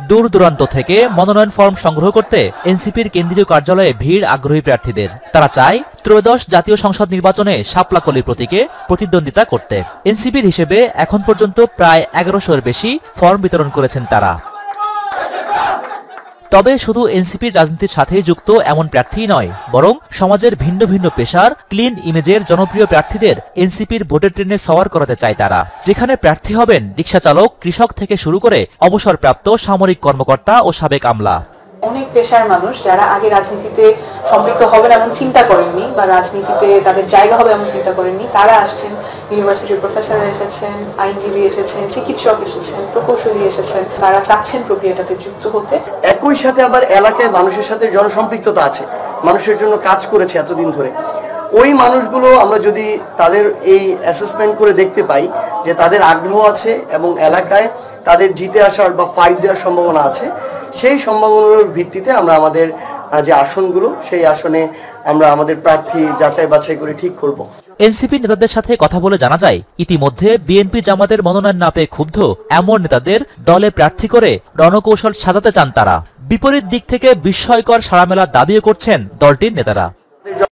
দূর দূরান্ত থেকে মনোনয়ন ফর্ম সংগ্রহ করতে এনসিপির কেন্দ্রীয় কার্যালয়ে ভিড় আগ্রহী প্রার্থীদের। তারা চায় ত্রয়োদশ জাতীয় সংসদ নির্বাচনে শাপলা কলি প্রতীকে প্রতিদ্বন্দ্বিতা করতে। এনসিপির হিসেবে এখন পর্যন্ত প্রায় 1100-এর বেশি ফর্ম বিতরণ করেছেন তারা। তবে শুধু এনসিপির রাজনীতির সাথেই যুক্ত এমন প্রার্থী নয়, বরং সমাজের ভিন্ন ভিন্ন পেশার ক্লিন ইমেজের জনপ্রিয় প্রার্থীদের এনসিপির ভোটের ট্রেনে সওয়ার করাতে চায় তারা। যেখানে প্রার্থী হবেন রিকশা চালক, কৃষক থেকে শুরু করে অবসরপ্রাপ্ত সামরিক কর্মকর্তা ও সাবেক আমলা। অনেক পেশার মানুষ যারা আগে রাজনীতিতে সম্পৃক্ত হবেন এমন চিন্তা করেননি বা রাজনীতিতে তাদের জায়গা হবে এমন চিন্তা করেননি, তারা আসছেন। ইউনিভার্সিটির প্রফেসর এসেছেন, আইনজীবী এসেছেন, চিকিৎসক এসেছেন, প্রকৌশলী এসেছেন। তারা চাচ্ছেন প্রক্রিয়াটাতে যুক্ত হতে। একই সাথে আবার এলাকায় মানুষের সাথে জনসম্পৃক্ততা আছে, মানুষের জন্য কাজ করেছে এতদিন ধরে। ওই মানুষগুলো আমরা যদি তাদের এই অ্যাসেসমেন্ট করে দেখতে পাই যে তাদের আগ্রহ আছে এবং এলাকায় তাদের জিতে আসার বা ফাইট দেওয়ার সম্ভাবনা আছে, সেই সম্ভাবনার ভিত্তিতে আমরা আমাদের যে আসনগুলো সেই আসনে আমরা আমাদের প্রার্থী যাচাই বাছাই করে ঠিক করব। এনসিপি নেতাদের সাথে কথা বলে জানা যায়, ইতিমধ্যে বিএনপি জামাতের মনোনয়ন না পেয়ে ক্ষুব্ধ এমন নেতাদের দলে প্রার্থী করে রণকৌশল সাজাতে চান তারা। বিপরীত দিক থেকে বিস্ময়কর সাড়া মেলার দাবিও করছেন দলটির নেতারা।